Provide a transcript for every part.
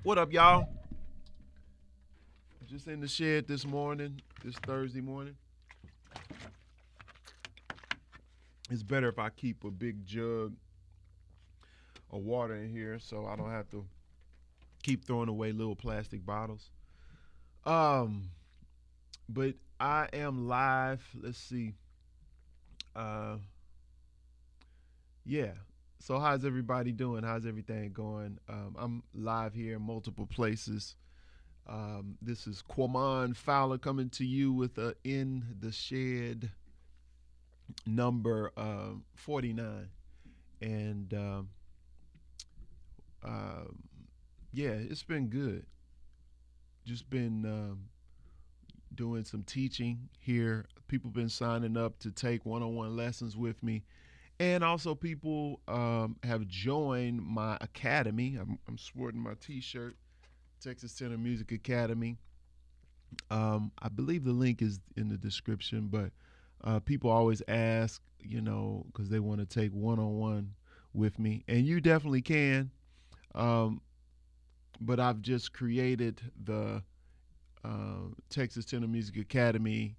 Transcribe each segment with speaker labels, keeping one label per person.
Speaker 1: What up, y'all? Just in the shed this morning, this Thursday morning. It's better if I keep a big jug of water in here so I don't have to keep throwing away little plastic bottles. But I am live. Let's see. Yeah. So how's everybody doing? How's everything going? I'm live here in multiple places. This is Quamon Fowler coming to you with a In the Shed number 49. And yeah, it's been good. Just been doing some teaching here. People been signing up to take one-on-one lessons with me. And also people have joined my academy. I'm sporting my T-shirt, Texas Tenor Music Academy. I believe the link is in the description, but people always ask, because they want to take one-on-one with me. And you definitely can. But I've just created the Texas Tenor Music Academy.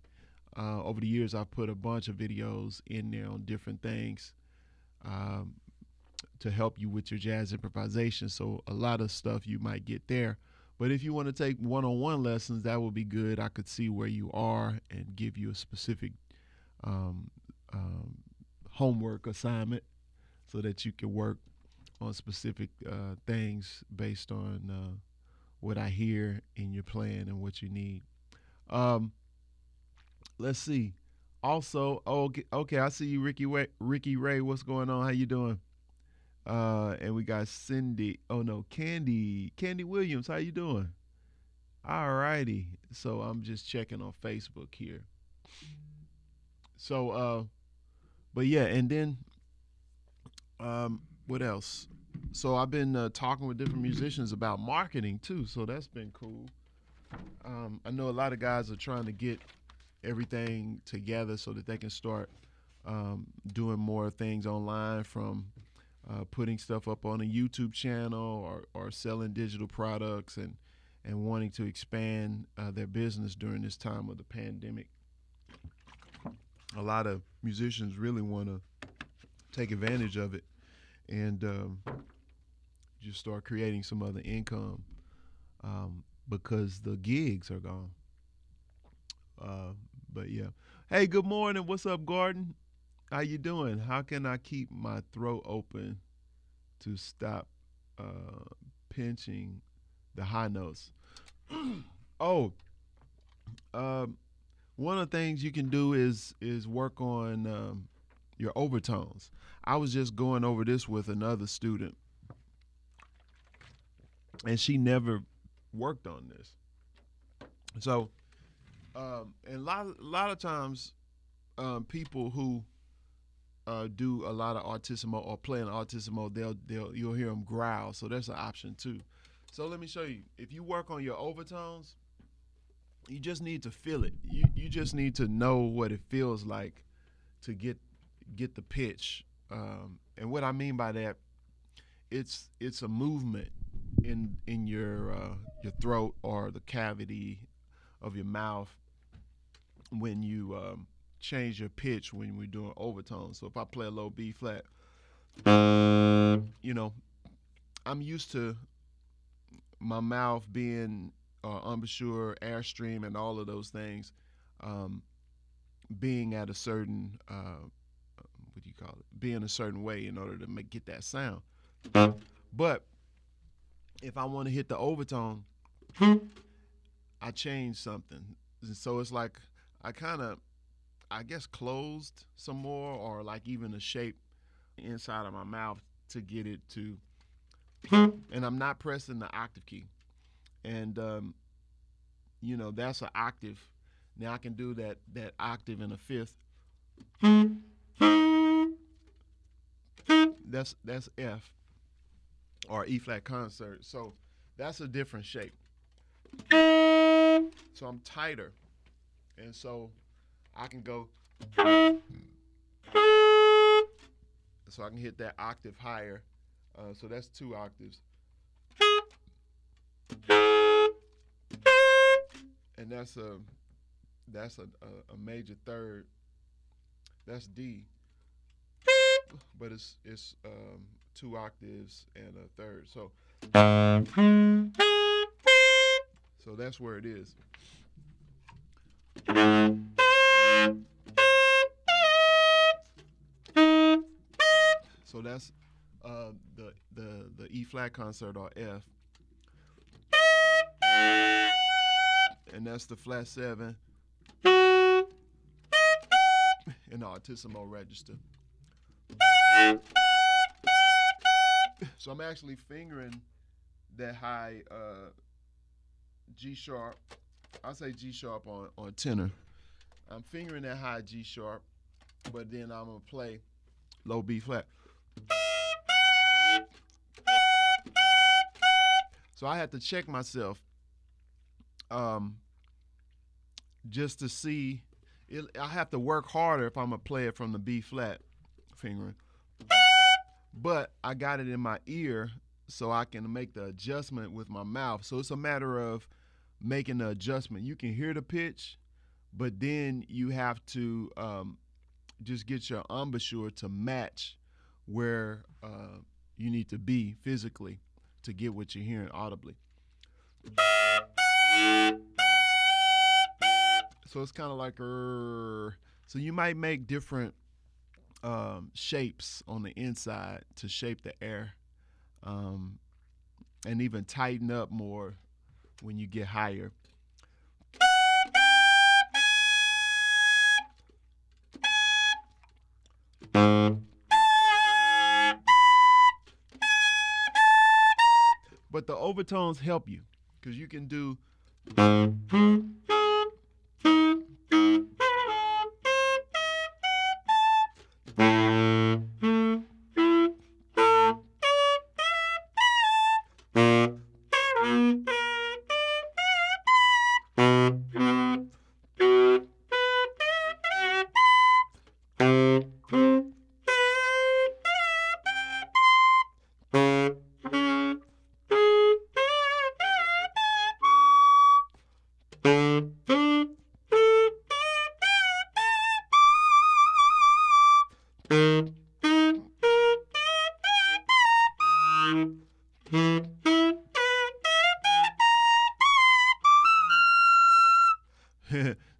Speaker 1: Over the years, I've put a bunch of videos in there on different things to help you with your jazz improvisation. So a lot of stuff you might get there. But if you want to take one-on-one lessons, that would be good. I could see where you are and give you a specific homework assignment so that you can work on specific things based on what I hear in your playing and what you need. Let's see. Also, okay, I see you, Ricky Ray. What's going on? How you doing? And we got Cindy. Oh no, Candy Williams. How you doing? All righty. So I'm just checking on Facebook here. So, but yeah, and then, what else? So I've been talking with different musicians about marketing too. So that's been cool. I know a lot of guys are trying to get everything together so that they can start doing more things online, from putting stuff up on a YouTube channel, or selling digital products, and wanting to expand their business during this time of the pandemic. A lot of musicians really want to take advantage of it and just start creating some other income, because the gigs are gone. Uh, but yeah. Hey, good morning. What's up, Gordon? How you doing? How can I keep my throat open to stop uh, pinching the high notes? Oh, um, one of the things you can do is work on your overtones. I was just going over this with another student, and she never worked on this. So, and a lot of times, people who do a lot of artissimo or play an artissimo, you'll hear them growl. So that's an option too. So let me show you. If you work on your overtones, you just need to feel it. You just need to know what it feels like to get the pitch. And what I mean by that, it's a movement in your throat or the cavity of your mouth when you change your pitch when we're doing overtones. So if I play a low B flat, you know, I'm used to my mouth being embouchure, airstream, and all of those things um, being at a certain what do you call it? Being a certain way in order to get that sound. But if I want to hit the overtone, I change something. So it's like I kind of, I guess, closed some more, or like even a shape inside of my mouth to get it to, and I'm not pressing the octave key. And that's an octave. Now I can do that octave in a fifth. That's F or E flat concert. So that's a different shape. So I'm tighter, and so I can go. So I can hit that octave higher. So that's two octaves, and that's a major third. That's D, but it's two octaves and a third. So that's where it is. So that's the E flat concert, or F, and that's the flat seven in the altissimo register. So I'm actually fingering that high G sharp. I say G sharp on tenor. I'm fingering that high G sharp, but then I'm gonna play low B flat. So I had to check myself, just to see. I have to work harder if I'm gonna play it from the B flat fingering. But I got it in my ear, so I can make the adjustment with my mouth. So it's a matter of making the adjustment. You can hear the pitch, but then you have to just get your embouchure to match where you need to be physically to get what you're hearing audibly. So it's kind of like so you might make different shapes on the inside to shape the air, and even tighten up more when you get higher. But the overtones help you because you can do.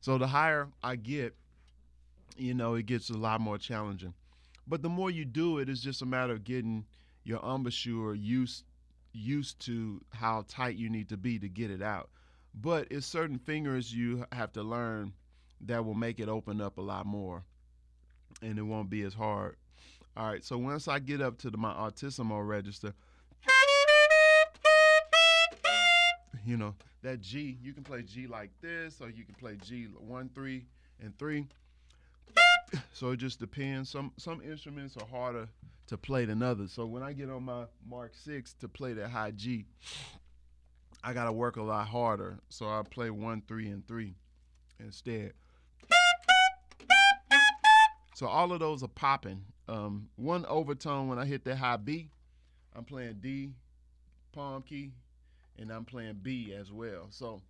Speaker 1: So the higher I get, it gets a lot more challenging. But the more you do it, it's just a matter of getting your embouchure used to how tight you need to be to get it out. But it's certain fingers you have to learn that will make it open up a lot more, and it won't be as hard. All right, so once I get up to my altissimo register, that G, you can play G like this, or you can play G 1, 3, and 3. So it just depends. Some instruments are harder to play than others. So when I get on my Mark 6 to play that high G, I gotta work a lot harder. So I play 1, 3, and 3 instead. So all of those are popping. One overtone when I hit that high B, I'm playing D, palm key, and I'm playing B as well. So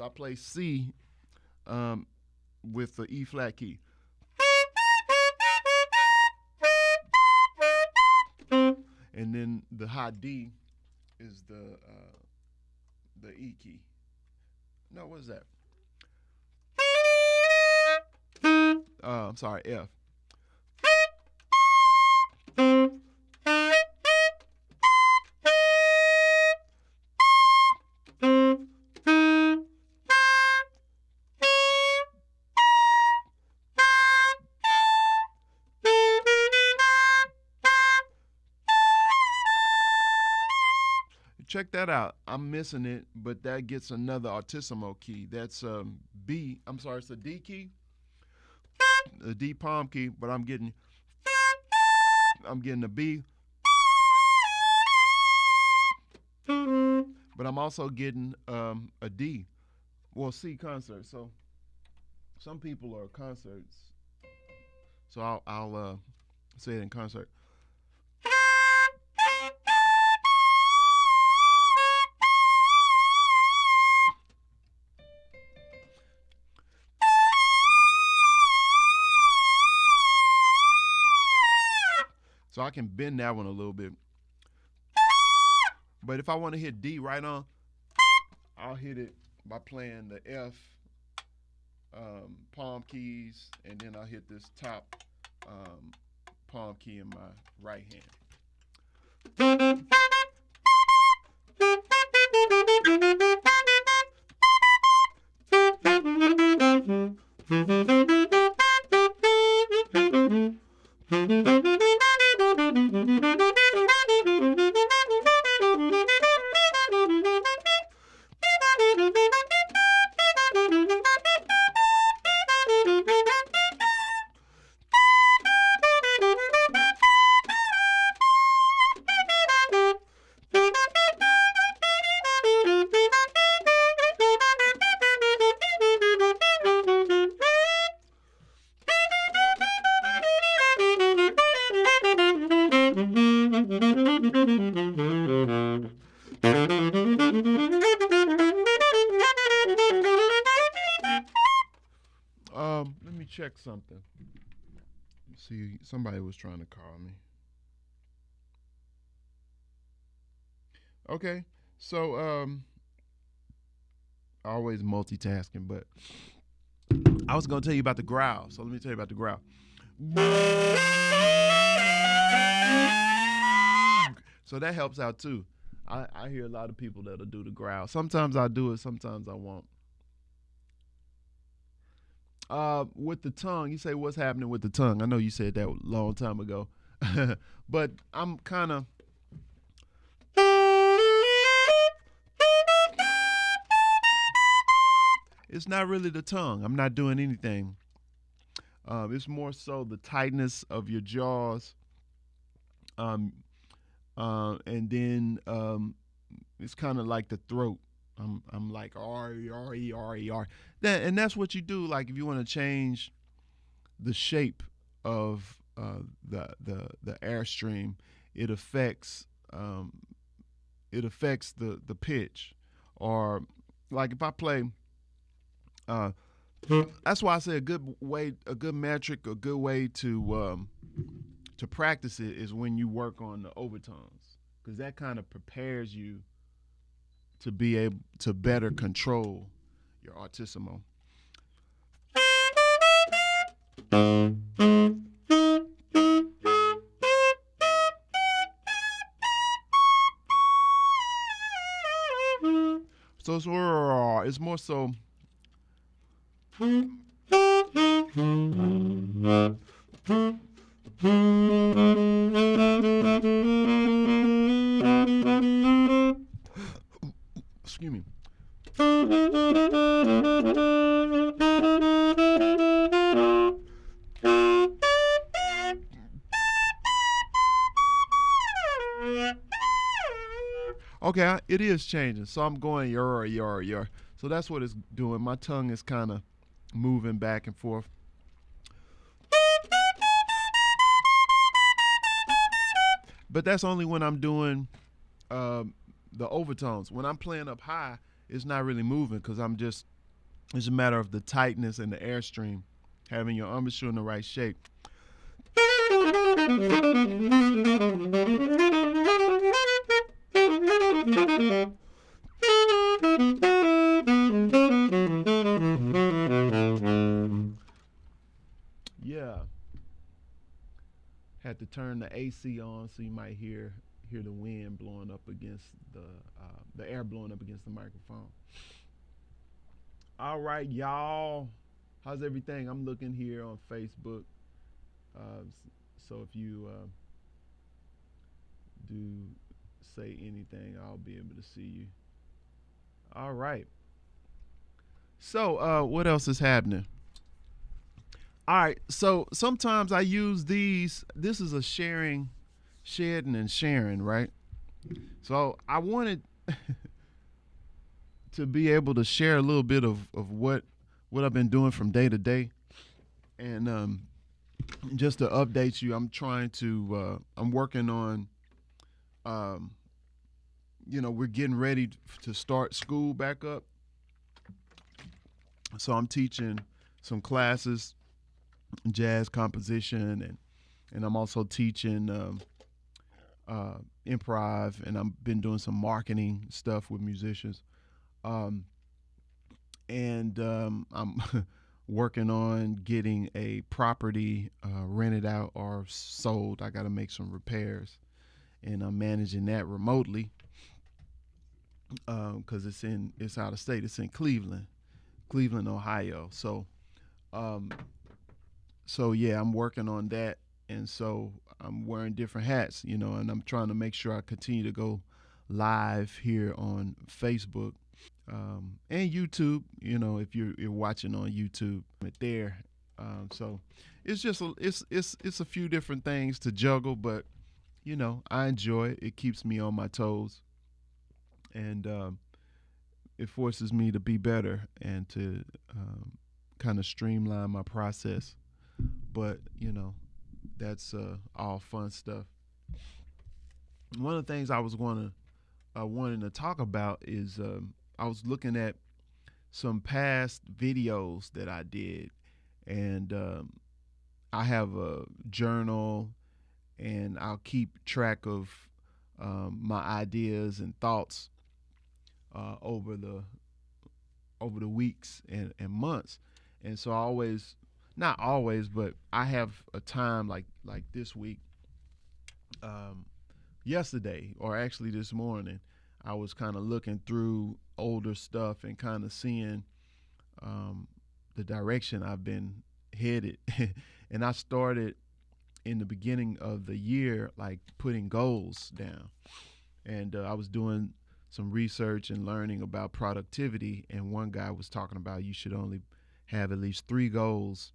Speaker 1: I play C with the E flat key. And then the high D is the E key. No, what is that? I'm sorry, F. Check that out. I'm missing it, but that gets another altissimo key. That's B. I'm sorry, it's a D key, a D palm key, but I'm getting a B, but I'm also getting a D. Well, C concert. So some people are concerts. So I'll say it in concert. So I can bend that one a little bit. But if I want to hit D right on, I'll hit it by playing the F palm keys, and then I'll hit this top palm key in my right hand. Let me check something. See, somebody was trying to call me. Okay, so always multitasking, but I was gonna tell you about the growl. So let me tell you about the growl. So that helps out too. I hear a lot of people that'll do the growl. Sometimes I do it, sometimes I won't. With the tongue, you say what's happening with the tongue. I know you said that a long time ago, but I'm kind of. It's not really the tongue. I'm not doing anything. It's more so the tightness of your jaws, and then it's kind of like the throat. I'm like R. And that's what you do. Like if you want to change the shape of the airstream, it affects the pitch. Or like if I play, that's why I say a good metric, a good way to to practice it is when you work on the overtones, because that kind of prepares you to be able to better control your artissimo. So it's more so. Excuse me. Okay, it is changing. So I'm going yor. So that's what it's doing. My tongue is kind of moving back and forth. But that's only when I'm doing the overtones. When I'm playing up high, it's not really moving because it's a matter of the tightness and the airstream, having your embouchure in the right shape. Yeah. Had to turn the AC on so you might hear the wind blowing up against the air blowing up against the microphone. All right, y'all. How's everything? I'm looking here on Facebook. Uh, so if you do say anything, I'll be able to see you. All right. So what else is happening? All right. So sometimes I use these. This is a shedding and sharing, right? So I wanted to be able to share a little bit of what I've been doing from day to day. And just to update you, I'm working on, um, we're getting ready to start school back up. So I'm teaching some classes, jazz composition, and I'm also teaching improv, and I've been doing some marketing stuff with musicians. Um, and I'm working on getting a property rented out or sold. I got to make some repairs, and I'm managing that remotely because it's out of state. It's in Cleveland, Ohio. Um, so yeah, I'm working on that, and so I'm wearing different hats, and I'm trying to make sure I continue to go live here on Facebook and YouTube. If you're watching on YouTube, there. So it's just it's a few different things to juggle, but I enjoy it. It keeps me on my toes, and it forces me to be better and to kind of streamline my process. But that's all fun stuff. One of the things I was wanting to talk about is I was looking at some past videos that I did, and I have a journal, and I'll keep track of my ideas and thoughts over the weeks and months. And so I always, not always, but I have a time like this week. Um, Yesterday, or actually this morning, I was kind of looking through older stuff and kind of seeing um, the direction I've been headed. And I started in the beginning of the year, like putting goals down. And I was doing some research and learning about productivity. And one guy was talking about you should only have at least 3 goals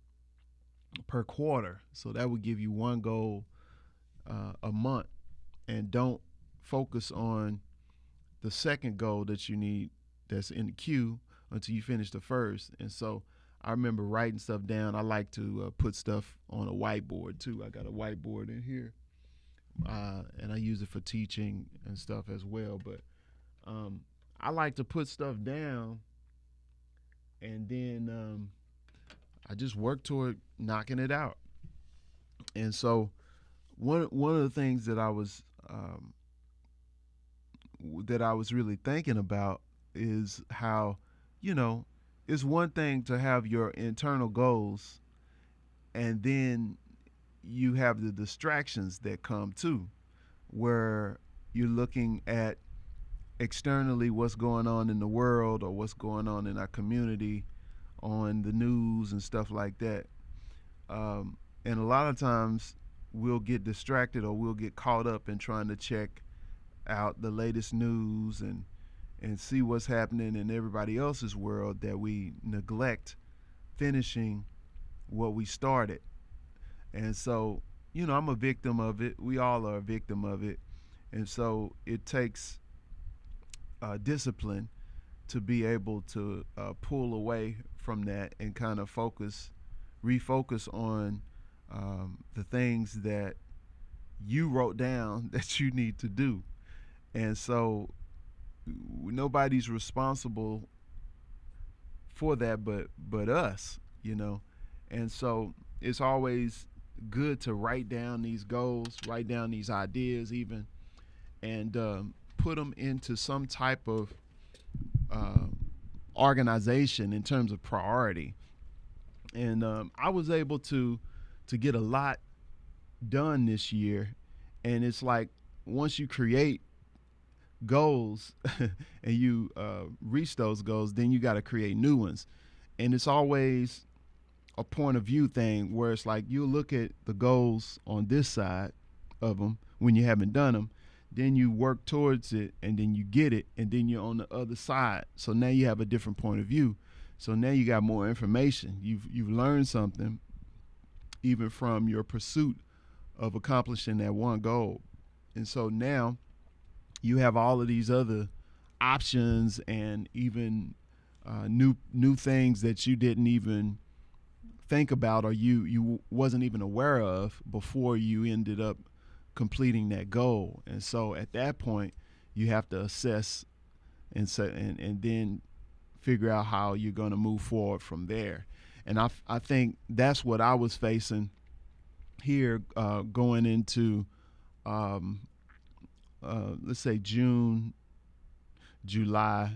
Speaker 1: per quarter. So that would give you one goal a month, and don't focus on the second goal that you need that's in the queue until you finish the first. And so I remember writing stuff down. I like to put stuff on a whiteboard too. I got a whiteboard in here, and I use it for teaching and stuff as well. But I like to put stuff down, and then I just work toward knocking it out. And so one of the things that I was really thinking about is how, you know, it's one thing to have your internal goals, and then you have the distractions that come too, where you're looking at externally what's going on in the world or what's going on in our community on the news and stuff like that. And a lot of times we'll get distracted or we'll get caught up in trying to check out the latest news and see what's happening in everybody else's world, that we neglect finishing what we started. And so, I'm a victim of it. We all are a victim of it. And so it takes discipline to be able to pull away from that and kind of refocus on the things that you wrote down that you need to do. And so nobody's responsible for that but us. And so it's always good to write down these goals, write down these ideas even, and put them into some type of uh, organization in terms of priority. And I was able to get a lot done this year. And it's like, once you create goals and you reach those goals, then you got to create new ones. And it's always a point of view thing, where it's like you look at the goals on this side of them when you haven't done them, then you work towards it, and then you get it, and then you're on the other side. So now you have a different point of view. So now you got more information. You've learned something, even from your pursuit of accomplishing that one goal. And so now you have all of these other options, and even new things that you didn't even think about, or you wasn't even aware of before you ended up completing that goal. And so at that point, you have to assess and then figure out how you're going to move forward from there. And I think that's what I was facing here, going into um, let's say June, July,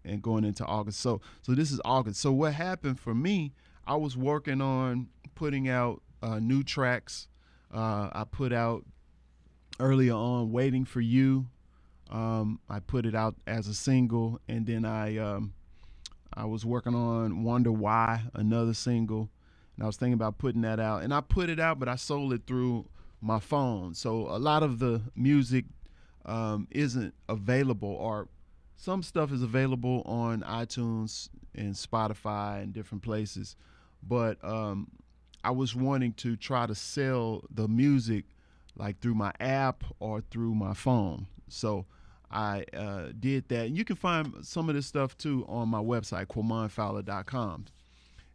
Speaker 1: and going into August. So this is August. So what happened for me? I was working on putting out new tracks. I put out earlier on "Waiting for You." I put it out as a single, and then I was working on "Wonder Why," another single, and I was thinking about putting that out. And I put it out, but I sold it through my phone. So a lot of the music isn't available, or some stuff is available on iTunes and Spotify and different places. But I was wanting to try to sell the music like through my app or through my phone. So I did that. And you can find some of this stuff too on my website, QuamonFowler.com.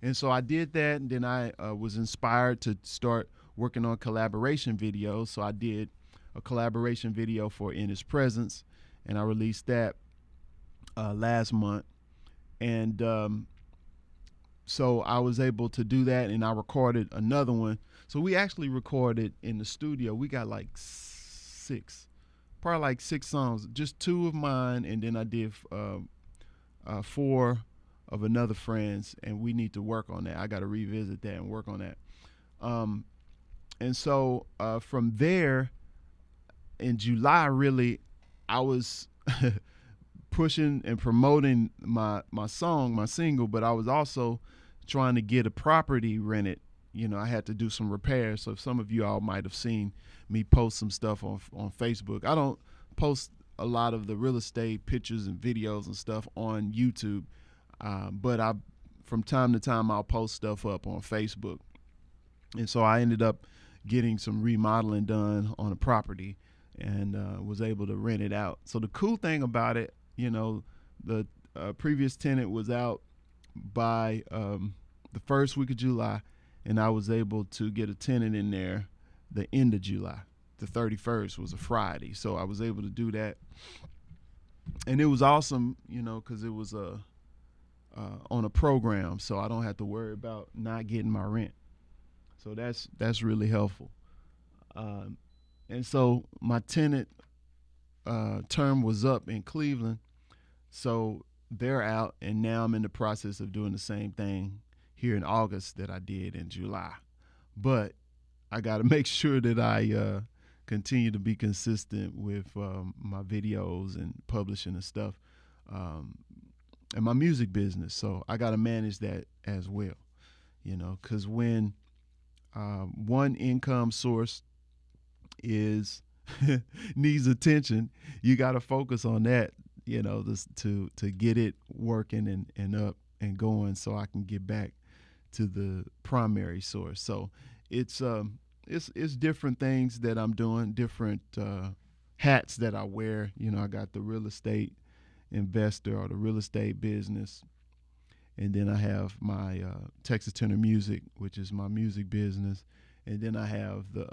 Speaker 1: And so I did that, and then I was inspired to start working on collaboration videos. So I did a collaboration video for "In His Presence," and I released that last month. And so I was able to do that, and I recorded another one. So we actually recorded in the studio. We got like probably like six songs, just two of mine, and then I did four of another friend's, and we need to work on that. I got to revisit that and work on that. And so from there, in July, really, I was pushing and promoting my song, my single, but I was also trying to get a property rented. I had to do some repairs. So some of you all might have seen me post some stuff on Facebook. I don't post a lot of the real estate pictures and videos and stuff on YouTube, but from time to time, I'll post stuff up on Facebook. And so I ended up getting some remodeling done on a property, and was able to rent it out. So the cool thing about it, the previous tenant was out by the first week of July, and I was able to get a tenant in there the end of July. The 31st was a Friday, so I was able to do that. And it was awesome, because it was on a program, so I don't have to worry about not getting my rent. So that's really helpful. Um, and so my tenant term was up in Cleveland, so they're out, and now I'm in the process of doing the same thing here in August that I did in July. But I got to make sure that I continue to be consistent with my videos and publishing and stuff, um, and my music business. So I got to manage that as well, because when one income source is needs attention, you got to focus on that, to get it working and up and going, so I can get back to the primary source. So it's it's different things that I'm doing, different hats that I wear. I got the real estate investor or the real estate business, and then I have my Texas Tenor Music, which is my music business, and then I have the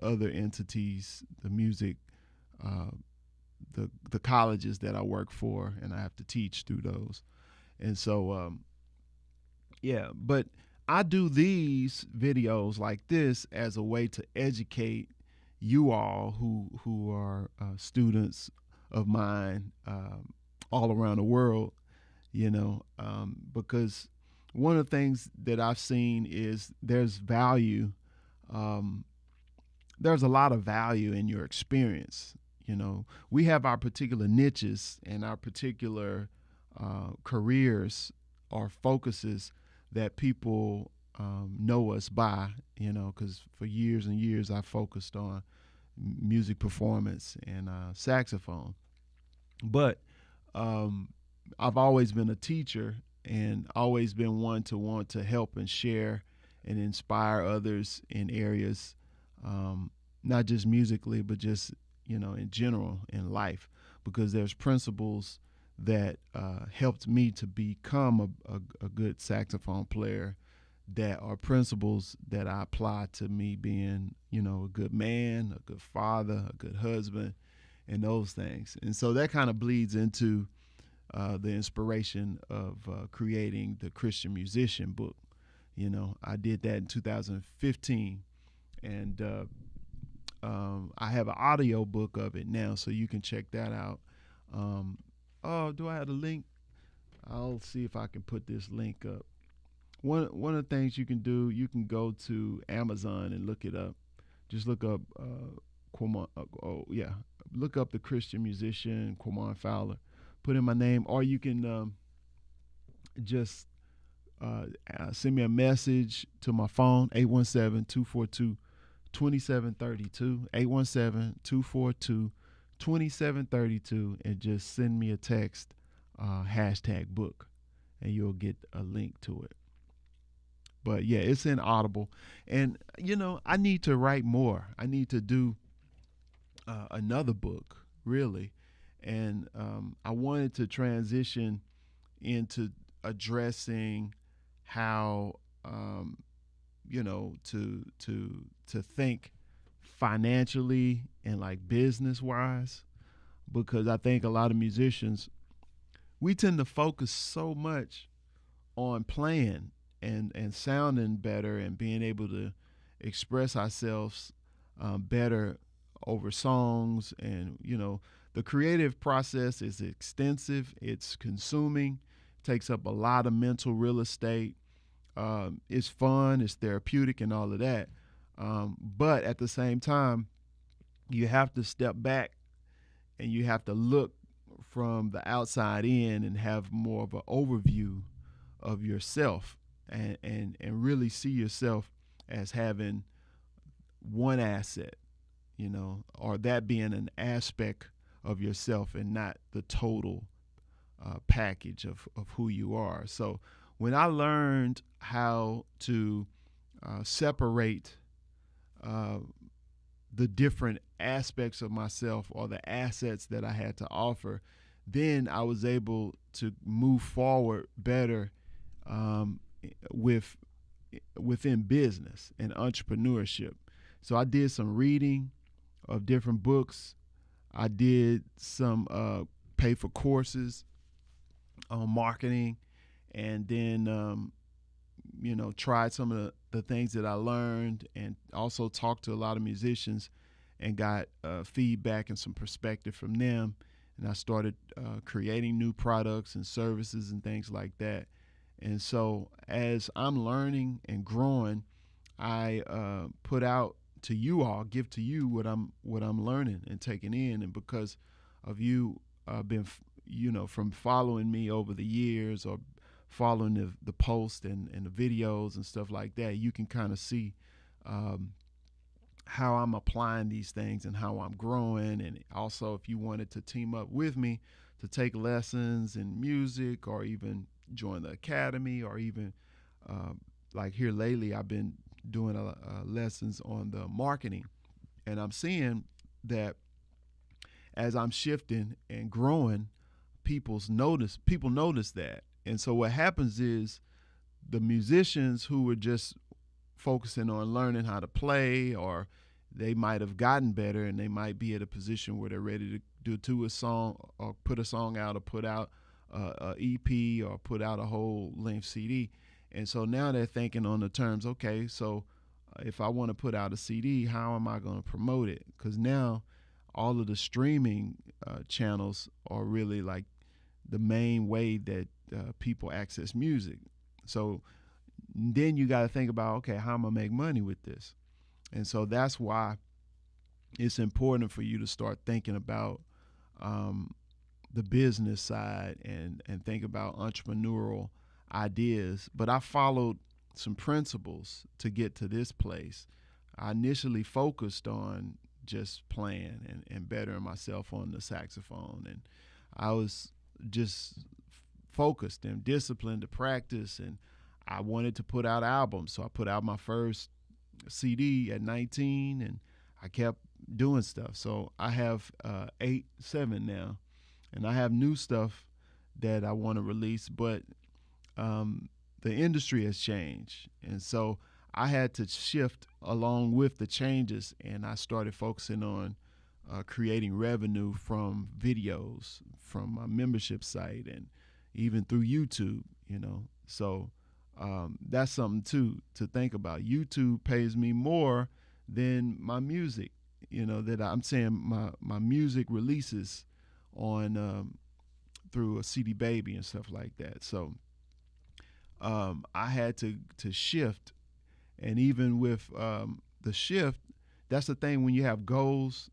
Speaker 1: other entities, the music, uh, the colleges that I work for, and I have to teach through those. And so yeah, but I do these videos like this as a way to educate you all who are students of mine, all around the world, because one of the things that I've seen is um, there's a lot of value in your experience. We have our particular niches and our particular careers or focuses that people know us by, because for years and years I focused on music performance and saxophone. But um, I've always been a teacher and always been one to want to help and share and inspire others in areas, not just musically, but just, in general in life, because there's principles that helped me to become a good saxophone player, that are principles that I apply to me being, a good man, a good father, a good husband, and those things. And so that kind of bleeds into the inspiration of creating the Christian Musician book. I did that in 2015, and I have an audio book of it now, so you can check that out. Oh, do I have a link? I'll see if I can put this link up. One of the things you can do, you can go to Amazon and look it up. Just look up look up the Christian Musician Quamon Fowler. Put in my name, or you can just send me a message to my phone, 817-242-2732, 817-242-2732, and just send me a text, #book, and you'll get a link to it. But yeah, it's in Audible. And, I need to write more. I need to do another book, really. And I wanted to transition into addressing how, to think financially and like business wise, because I think a lot of musicians, we tend to focus so much on playing and sounding better and being able to express ourselves better over songs. And the creative process is extensive, it's consuming, takes up a lot of mental real estate. It's fun, it's therapeutic, and all of that. But at the same time, you have to step back and you have to look from the outside in and have more of an overview of yourself, and really see yourself as having one asset, or that being an aspect of yourself and not the total package of who you are. So when I learned how to separate uh, the different aspects of myself or the assets that I had to offer, then I was able to move forward better um, with within business and entrepreneurship. So I did some reading of different books. I did some pay for courses on marketing, and then tried some of the things that I learned, and also talked to a lot of musicians and got feedback and some perspective from them. And I started creating new products and services and things like that. And so as I'm learning and growing, I put out to you all, give to you what I'm learning and taking in. And because of you been from following me over the years, or following the posts and the videos and stuff like that, you can kind of see um, how I'm applying these things and how I'm growing. And also, if you wanted to team up with me to take lessons in music, or even join the academy, or even like here lately, I've been doing lessons on the marketing. And I'm seeing that as I'm shifting and growing, people notice that. And so what happens is, the musicians who were just focusing on learning how to play, or they might have gotten better and they might be at a position where they're ready to do a song, or put a song out, or put out a EP, or put out a whole length CD. And so now they're thinking on the terms, okay, so if I want to put out a CD, how am I going to promote it? Because now all of the streaming channels are really like the main way that people access music. So then you got to think about, okay, how am I make money with this? And so that's why it's important for you to start thinking about the business side, and think about entrepreneurial ideas. But I followed some principles to get to this place. I initially focused on just playing and bettering myself on the saxophone. And I was just focused and disciplined to practice. And I wanted to put out albums. So I put out my first CD at 19, and I kept doing stuff. So I have 7 now, and I have new stuff that I want to release. But the industry has changed. And so I had to shift along with the changes, and I started focusing on creating revenue from videos, from my membership site, and even through YouTube. So that's something too to think about. YouTube pays me more than my music, that I'm saying my music releases on through a CD Baby and stuff like that. So I had to shift. And even with the shift, that's the thing. When you have goals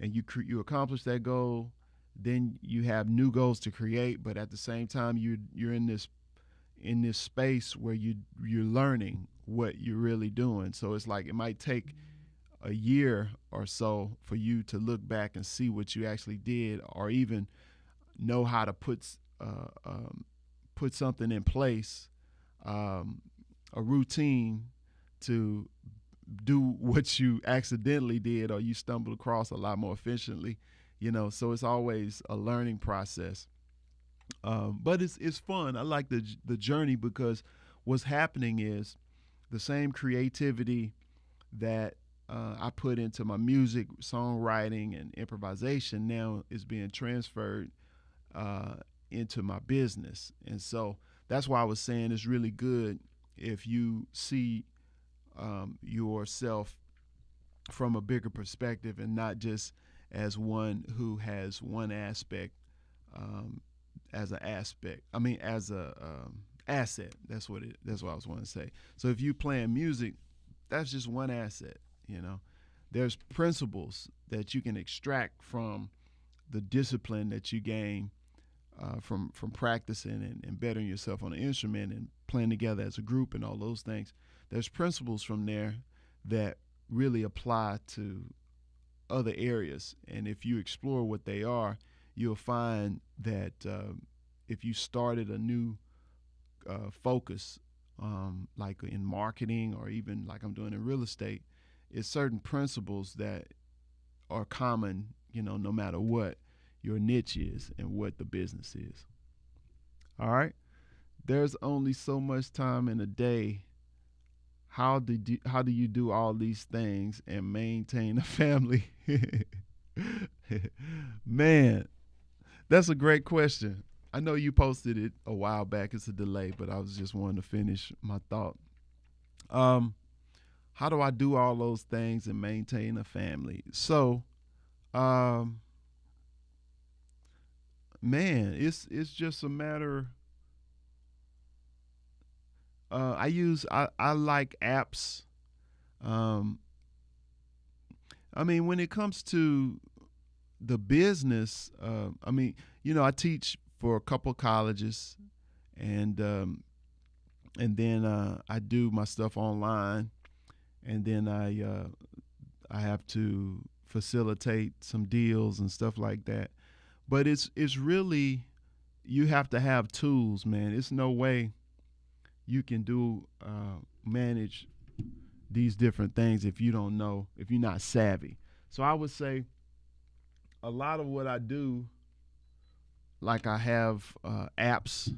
Speaker 1: and you accomplish that goal, then you have new goals to create. But at the same time, you're in this space where you're learning what you're really doing. So it's like it might take a year or so for you to look back and see what you actually did, or even know how to put something in place, a routine to do what you accidentally did or you stumbled across a lot more efficiently. So it's always a learning process. But it's fun. I like the journey, because what's happening is the same creativity that I put into my music, songwriting, and improvisation now is being transferred into my business. And so that's why I was saying it's really good if you see yourself from a bigger perspective, and not just as one who has one aspect as an aspect. I mean, as a asset. That's what I was wanting to say. So if you playing music, that's just one asset. There's principles that you can extract from the discipline that you gain from practicing and bettering yourself on an instrument and playing together as a group and all those things. There's principles from there that really apply to other areas. And if you explore what they are, you'll find that if you started a new focus, like in marketing, or even like I'm doing in real estate, it's certain principles that are common, no matter what your niche is and what the business is. All right. There's only so much time in a day. How do you do all these things and maintain a family? Man, that's a great question. I know you posted it a while back. It's a delay, but I was just wanting to finish my thought. Um, how do I do all those things and maintain a family? So, um, man, it's just a matter. I like apps. Um, I mean, when it comes to the business, I teach for a couple colleges, and then I do my stuff online, and then I have to facilitate some deals and stuff like that. But it's really, you have to have tools, man. It's no way you can do manage these different things if you don't know, if you're not savvy. So I would say a lot of what I do, like I have apps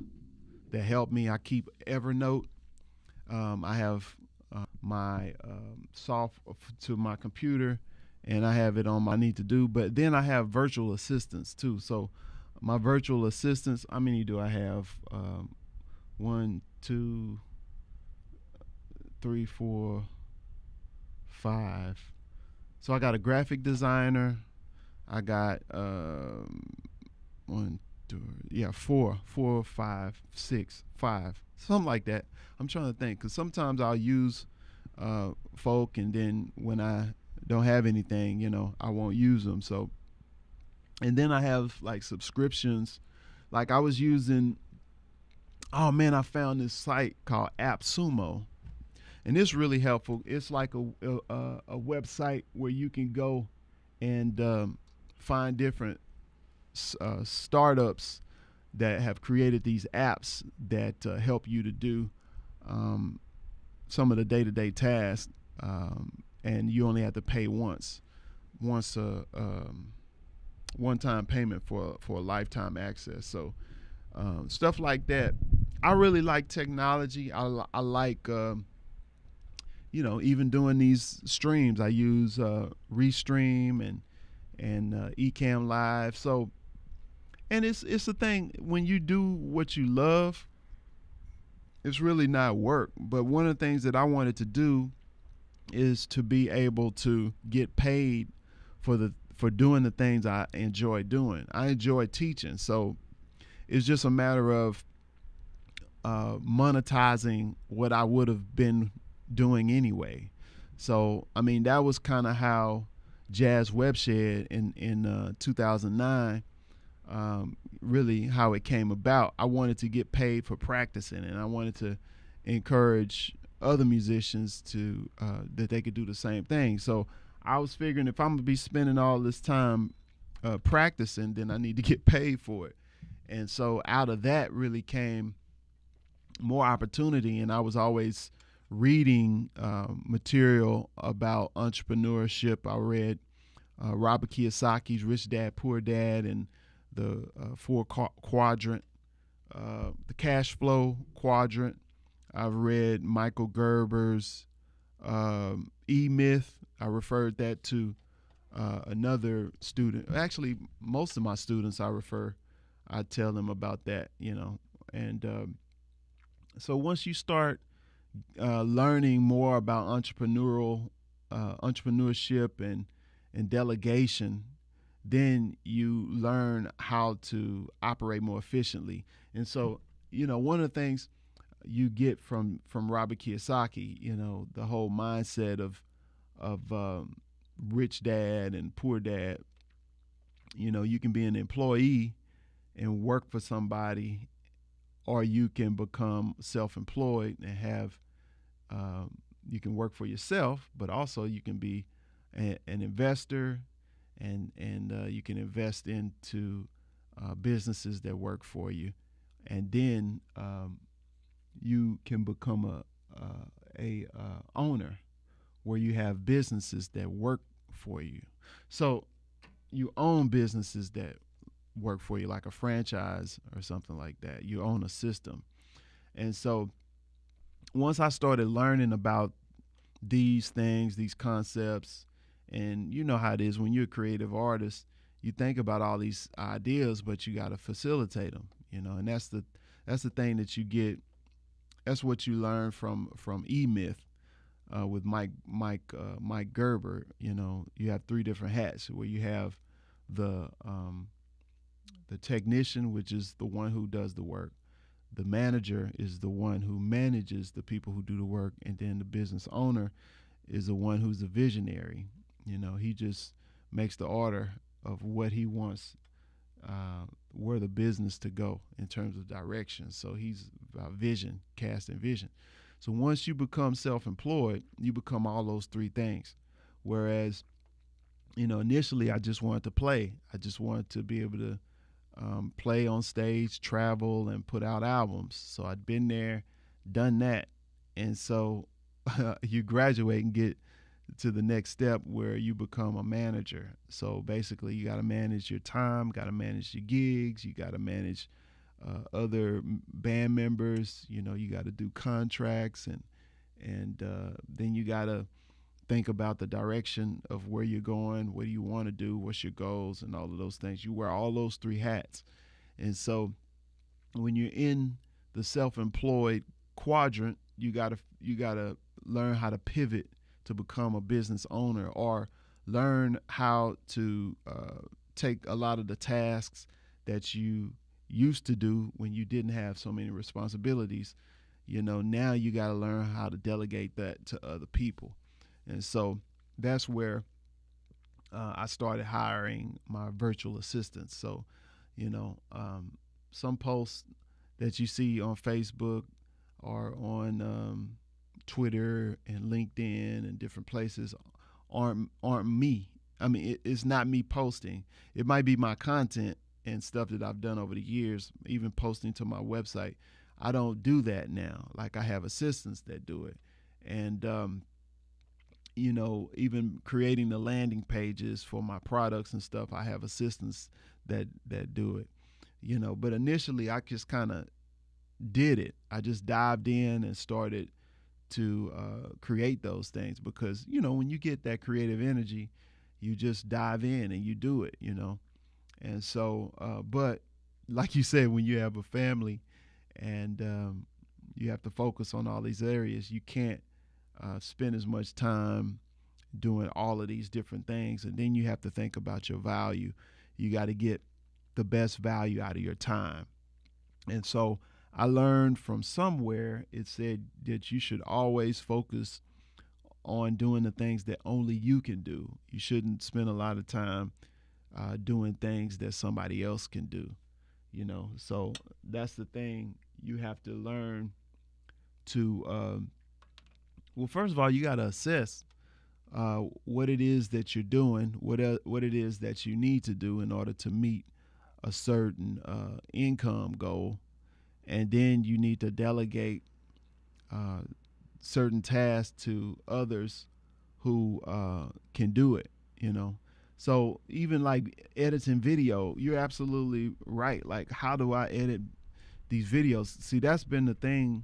Speaker 1: that help me. I keep Evernote. I have my soft to my computer, and I have it on my need to do. But then I have virtual assistants too. So my virtual assistants, how many do I have? One, two, three, four, five. So I got a graphic designer. I got one, two, yeah, four, five, six, five, something like that. I'm trying to think because sometimes I'll use folk, and then when I don't have anything, I won't use them. So, and then I have like subscriptions. Like I was using, oh man, I found this site called AppSumo, and it's really helpful. It's like a website where you can go and find different startups that have created these apps that help you to do some of the day-to-day tasks, and you only have to pay once a one-time payment for a lifetime access. So stuff like that. I really like technology. I like even doing these streams. I use Restream and Ecamm Live. So, and it's the thing, when you do what you love, it's really not work. But one of the things that I wanted to do is to be able to get paid for doing the things I enjoy doing. I enjoy teaching, so it's just a matter of monetizing what I would have been doing anyway. So I mean, that was kind of how Jazz Webshed in 2009, really how it came about. I wanted to get paid for practicing, and I wanted to encourage other musicians to that they could do the same thing. So I was figuring, if I'm gonna be spending all this time practicing, then I need to get paid for it. And so out of that really came more opportunity, and I was always reading material about entrepreneurship. I read Robert Kiyosaki's Rich Dad Poor Dad, and the four quadrant, the cash flow quadrant. I've read Michael Gerber's E-Myth. I referred that to another student. Actually, most of my students I tell them about that, and so once you start learning more about entrepreneurship and delegation, then you learn how to operate more efficiently. And so, one of the things you get from Robert Kiyosaki, the whole mindset of rich dad and poor dad. You can be an employee and work for somebody, or you can become self-employed and have you can work for yourself, but also you can be an investor, and you can invest into businesses that work for you, and then you can become a owner, where you have businesses that work for you. So you own businesses that work for you, like a franchise or something like that. You own a system. And so once I started learning about these things, these concepts, and you know how it is when you're a creative artist, you think about all these ideas, but you got to facilitate them, and that's the thing that you get. That's what you learn from E-Myth. with Mike Gerber. You have three different hats where you have the the technician, which is the one who does the work. The manager is the one who manages the people who do the work, and then the business owner is the one who's the visionary. He just makes the order of what he wants, where the business to go in terms of direction. So he's about vision, casting vision. So once you become self-employed, you become all those three things. Whereas, initially I just wanted to play. I just wanted to be able to play on stage, travel, and put out albums. So I'd been there, done that. And so you graduate and get to the next step where you become a manager. So basically, you got to manage your time, got to manage your gigs, you got to manage other band members. You got to do contracts, and then you got to think about the direction of where you're going, what do you want to do, what's your goals, and all of those things. You wear all those three hats. And so when you're in the self-employed quadrant, you gotta learn how to pivot to become a business owner, or learn how to take a lot of the tasks that you used to do when you didn't have so many responsibilities. Now you got to learn how to delegate that to other people. And so that's where I started hiring my virtual assistants. So, some posts that you see on Facebook or on Twitter and LinkedIn and different places aren't me. I mean, it's not me posting. It might be my content and stuff that I've done over the years, even posting to my website. I don't do that now. Like, I have assistants that do it. And even creating the landing pages for my products and stuff, I have assistants that do it. But initially I just kind of did it. I just dived in and started to create those things, because when you get that creative energy, you just dive in and you do it. And so, but like you said, when you have a family and you have to focus on all these areas, you can't spend as much time doing all of these different things. And then you have to think about your value. You got to get the best value out of your time. And so I learned from somewhere, it said that you should always focus on doing the things that only you can do. You shouldn't spend a lot of time doing things that somebody else can do. So that's the thing. You have to learn to well, first of all, you got to assess what it is that you're doing, what it is that you need to do in order to meet a certain income goal, and then you need to delegate certain tasks to others who can do it. So even like editing video, you're absolutely right. Like, how do I edit these videos? See, that's been the thing.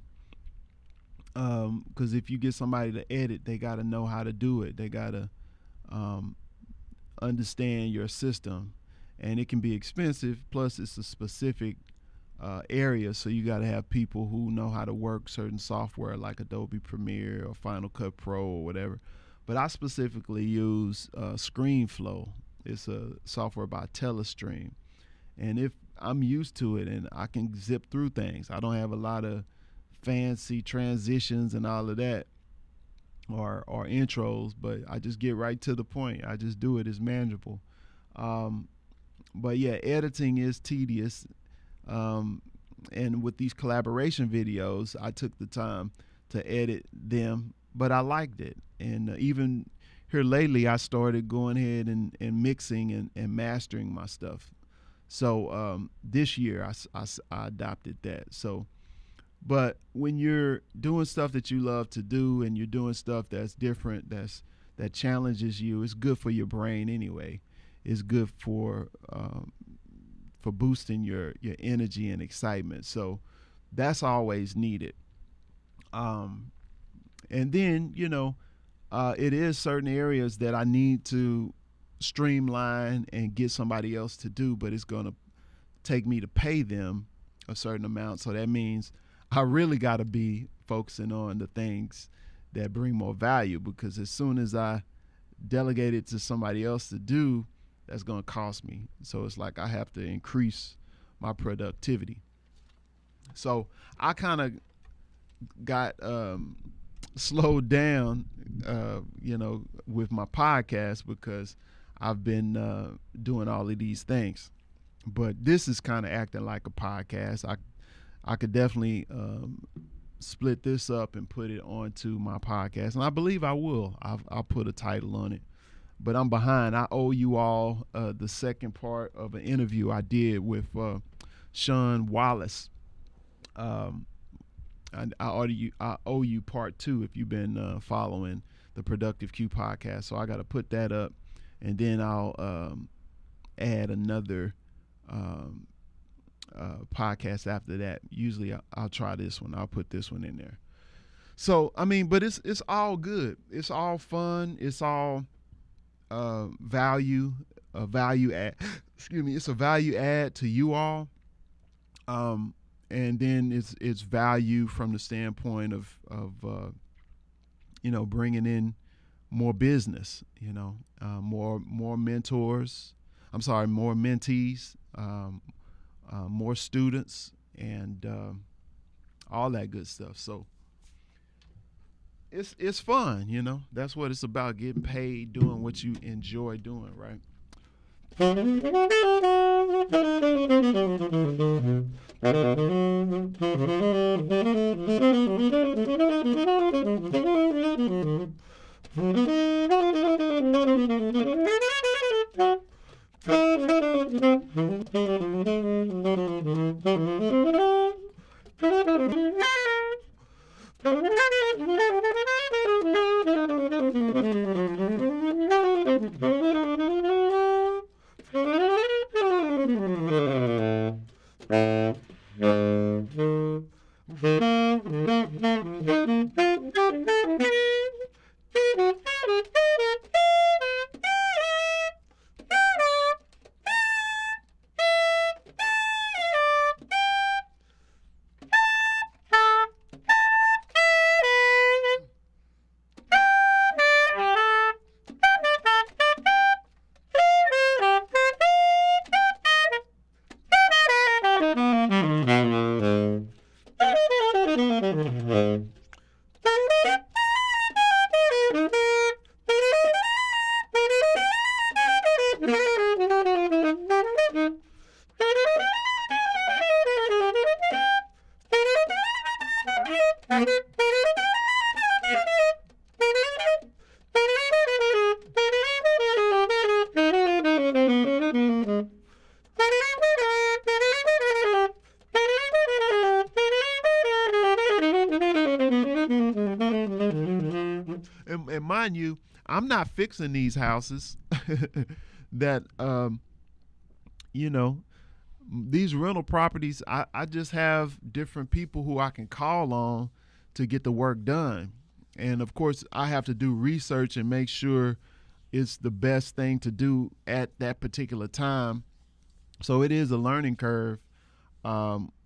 Speaker 1: Because if you get somebody to edit, they got to know how to do it. They got to understand your system, and it can be expensive. Plus, it's a specific area, so you got to have people who know how to work certain software like Adobe Premiere or Final Cut Pro or whatever. But I specifically use ScreenFlow. It's a software by Telestream, and if I'm used to it and I can zip through things, I don't have a lot of fancy transitions and all of that, or intros, but I just get right to the point. I just do it. It's manageable. But yeah, editing is tedious. And with these collaboration videos, I took the time to edit them, but I liked it. And even here lately, I started going ahead and mixing and mastering my stuff. So this year, I adopted that. So, but when you're doing stuff that you love to do and you're doing stuff that's different, that challenges you, it's good for your brain anyway. It's good for boosting your energy and excitement. So that's always needed. And then, it is certain areas that I need to streamline and get somebody else to do, but it's going to take me to pay them a certain amount. So that means I really got to be focusing on the things that bring more value, because as soon as I delegate it to somebody else to do, that's going to cost me. So it's like I have to increase my productivity. So I kind of got slowed down, with my podcast, because I've been doing all of these things. But this is kind of acting like a podcast. I could definitely split this up and put it onto my podcast, and I believe I will. I'll put a title on it. But I'm behind. I owe you all the second part of an interview I did with Sean Wallace. I owe you part two if you've been following the Productive Q podcast. So I got to put that up, and then I'll add another podcast after that. Usually I'll try this one. I'll put this one in there. So I mean, but it's all good. It's all fun. It's all value add. Excuse me. It's a value add to you all. And then it's value from the standpoint of bringing in more business, more mentors. I'm sorry, more mentees, more students, and all that good stuff. So it's fun, That's what it's about: getting paid, doing what you enjoy doing, right? And mind you, I'm not fixing these houses. That these rental properties, I just have different people who I can call on to get the work done. And of course, I have to do research and make sure it's the best thing to do at that particular time. So it is a learning curve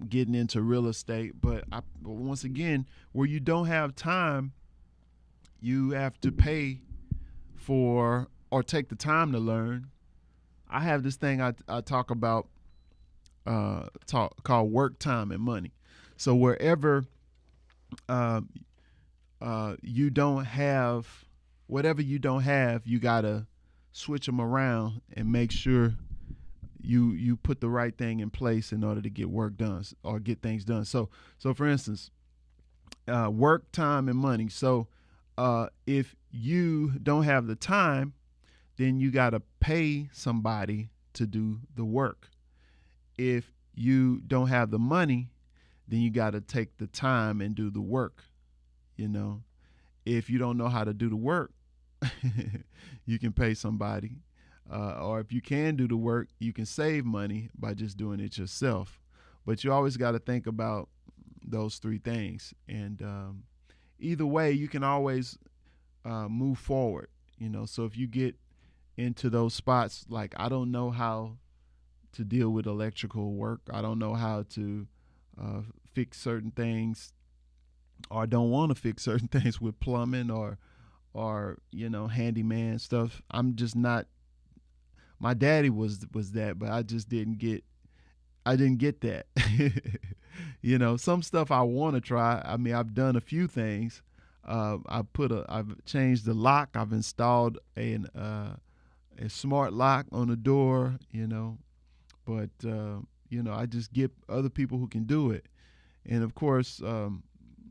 Speaker 1: getting into real estate. But once again, where you don't have time, you have to pay for or take the time to learn. I have this thing I talk about called work time and money. So wherever you don't have, whatever you don't have, you gotta switch them around and make sure you put the right thing in place in order to get work done or get things done. So for instance, work time and money. So if you don't have the time, then you got to pay somebody to do the work. If you don't have the money, then you got to take the time and do the work. If you don't know how to do the work, you can pay somebody. Or if you can do the work, you can save money by just doing it yourself. But you always got to think about those three things. And either way, you can always move forward. So if you get into those spots, like I don't know how to deal with electrical work, I don't know how to fix certain things, or don't want to fix certain things with plumbing or handyman stuff. I'm just not. My daddy was that, but I didn't get that. Some stuff I want to try. I mean, I've done a few things. I've changed the lock. I've installed a smart lock on the door. But I just get other people who can do it. And of course,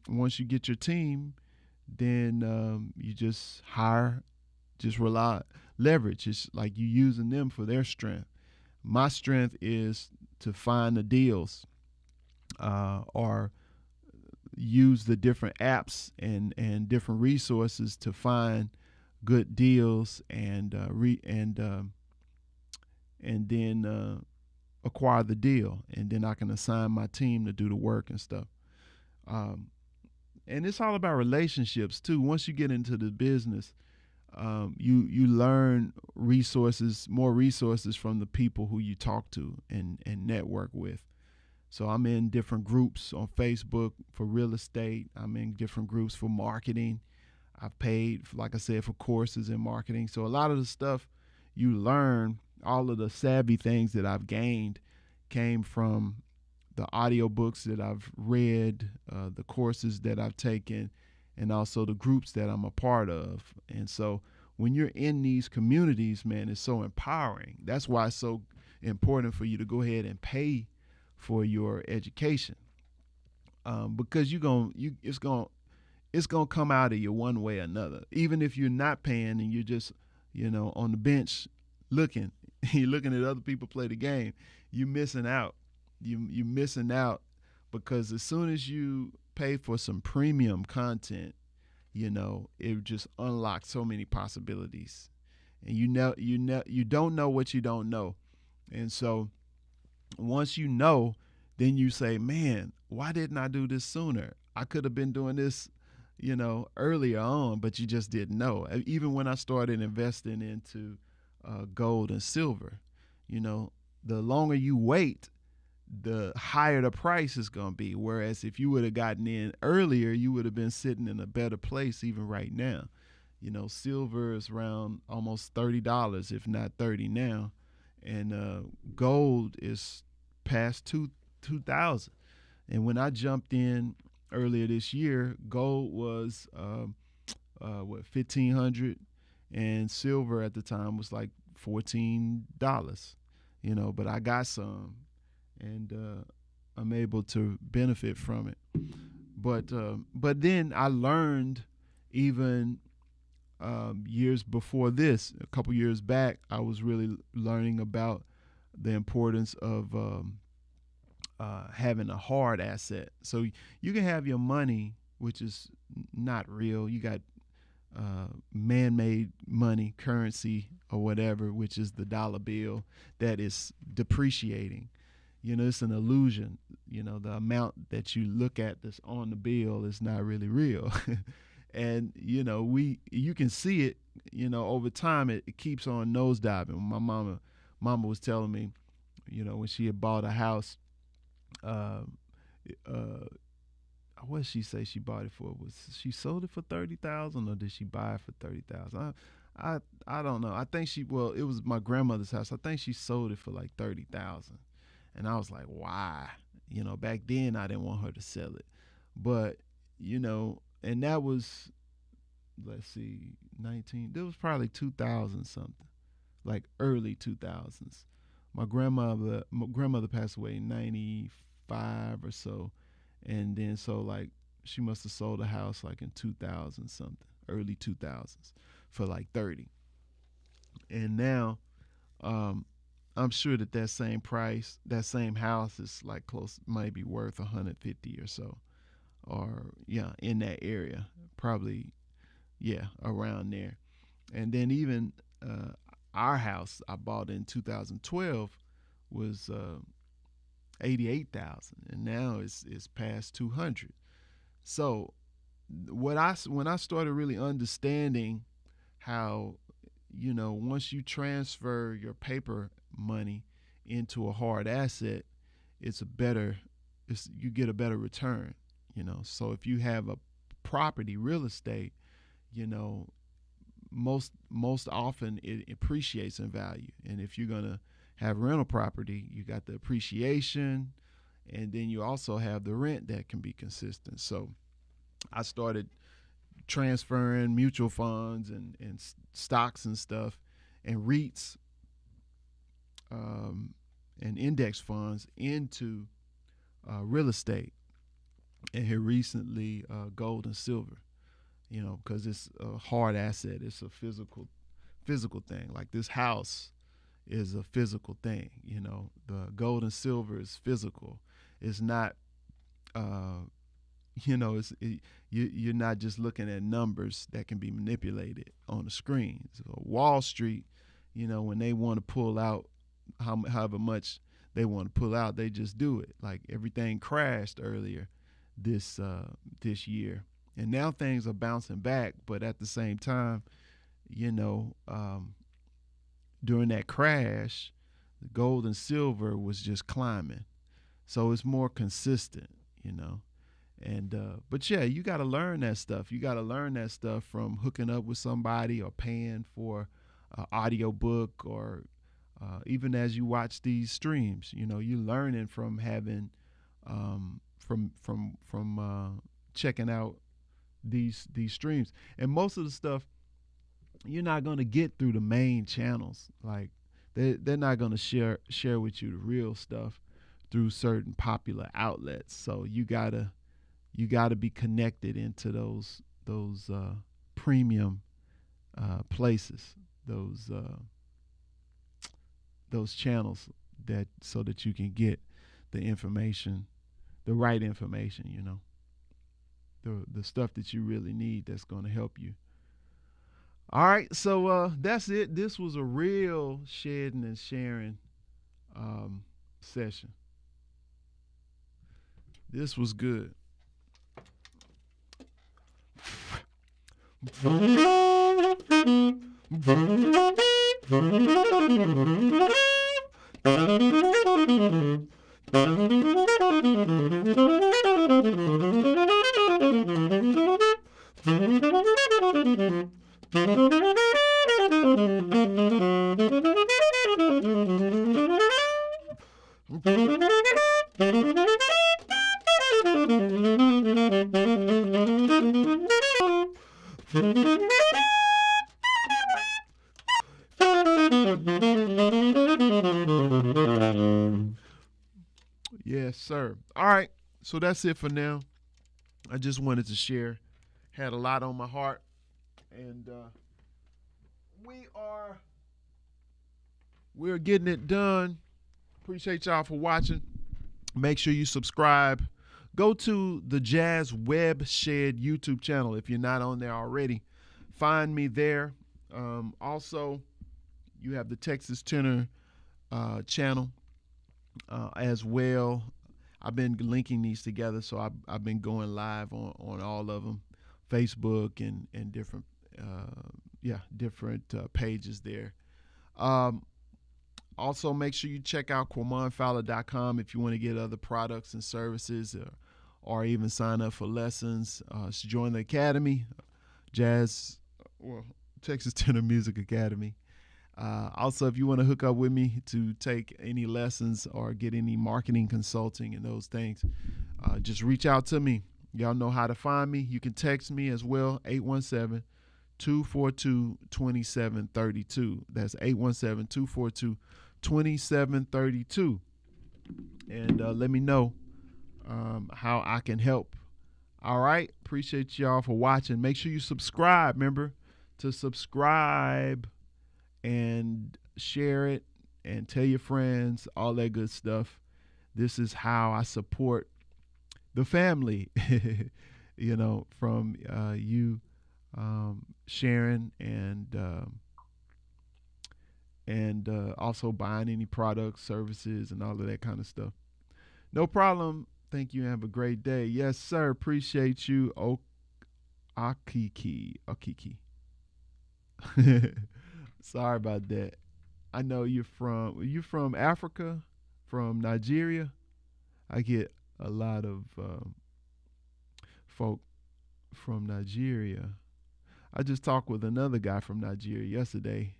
Speaker 1: once you get your team, then you just hire, just rely, leverage. It's like you using them for their strength. My strength is to find the deals, or use the different apps and different resources to find good deals and then acquire the deal, and then I can assign my team to do the work and stuff. Um, and it's all about relationships too. Once you get into the business, you learn more resources from the people who you talk to and network with. So I'm in different groups on Facebook for real estate. I'm in different groups for marketing. I've paid, like I said, for courses in marketing. So a lot of the stuff you learn, all of the savvy things that I've gained, came from the audiobooks that I've read, the courses that I've taken, and also the groups that I'm a part of. And so when you're in these communities, man, it's so empowering. That's why it's so important for you to go ahead and pay for your education, because it's gonna come out of you one way or another. Even if you're not paying and you're just on the bench looking, you're looking at other people play the game, you're missing out. You're missing out because as soon as you pay for some premium content, it just unlocks so many possibilities, and you don't know what you don't know, and so once you know, then you say, man, why didn't I do this sooner? I could have been doing this, earlier on, but you just didn't know. Even when I started investing into gold and silver, the longer you wait, the higher the price is going to be. Whereas if you would have gotten in earlier, you would have been sitting in a better place even right now. Silver is around almost $30, if not 30 now, and gold is past 2,000. And when I jumped in earlier this year, gold was 1,500, and silver at the time was like $14. But I got some, and I'm able to benefit from it. But then I learned even years before this, a couple years back, I was really learning about the importance of having a hard asset. So you can have your money, which is not real. You got man-made money, currency, or whatever, which is the dollar bill that is depreciating. It's an illusion. The amount that you look at that's on the bill is not really real. And you can see it. Over time, it keeps on nosediving. My mama was telling me, when she had bought a house, uh, uh, what did she say she bought it for? Was she sold it for 30,000 or did she buy it for 30,000? I don't know. I think it was my grandmother's house. I think she sold it for like 30,000, and I was like, why? Back then I didn't want her to sell it, but and that was, let's see, 19. There was probably 2000 something, like early 2000s. My grandmother passed away in 95 or so, and then so like she must have sold a house like in 2000 something, early 2000s, for like 30. And now I'm sure that same price, that same house is like close, might be worth 150 or so, or yeah, in that area, probably, yeah, around there. And then even our house I bought in 2012 was 88,000, and now it's past 200. So when I started really understanding how, once you transfer your paper money into a hard asset, it's a better, you get a better return. So if you have a property, real estate, you know, most often it appreciates in value. And if you're gonna have rental property, you got the appreciation, and then you also have the rent that can be consistent. So I started transferring mutual funds and stocks and stuff and REITs, um, and index funds into real estate, and here recently gold and silver. Because it's a hard asset. It's a physical thing. Like this house is a physical thing. The gold and silver is physical. It's not. You're not just looking at numbers that can be manipulated on the screen. So Wall Street, when they want to pull out however much they want to pull out, they just do it. Like everything crashed earlier this year, and now things are bouncing back. But at the same time, during that crash, the gold and silver was just climbing, so it's more consistent. And but yeah, you got to learn that stuff. You got to learn that stuff from hooking up with somebody or paying for an audiobook, or even as you watch these streams. You're learning from having from checking out these streams. And most of the stuff you're not going to get through the main channels. Like they're not going to share with you the real stuff through certain popular outlets. So you gotta be connected into those premium places, those channels, so that you can get the information, the right information. The stuff that you really need, that's going to help you. All right, so that's it. This was a real shedding and sharing session. This was good. Yes, sir. All right. So that's it for now. I just wanted to share. Had a lot on my heart. And we're getting it done. Appreciate y'all for watching. Make sure you subscribe. Go to the Jazz Web Shed YouTube channel if you're not on there already. Find me there. Also, you have the Texas Tenor channel as well. I've been linking these together, so I've been going live on all of them, Facebook and different pages there. Also, make sure you check out QuamonFowler.com if you want to get other products and services, or even sign up for lessons. Join the Academy, Texas Tenor Music Academy. Also, if you want to hook up with me to take any lessons or get any marketing consulting and those things, just reach out to me. Y'all know how to find me. You can text me as well, 817-242-2732. That's 817-242-2732. And let me know how I can help. All right. Appreciate y'all for watching. Make sure you subscribe. Remember to subscribe and share it and tell your friends, all that good stuff. This is how I support the family, from you sharing and also buying any products, services, and all of that kind of stuff. No problem. Thank you. Have a great day. Yes, sir. Appreciate you. Akiki. Sorry about that. I know you're from Africa, from Nigeria. I get a lot of folk from Nigeria. I just talked with another guy from Nigeria yesterday,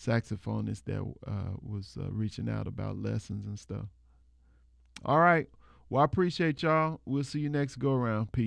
Speaker 1: saxophonist that was reaching out about lessons and stuff. All right. Well, I appreciate y'all. We'll see you next go around. Peace.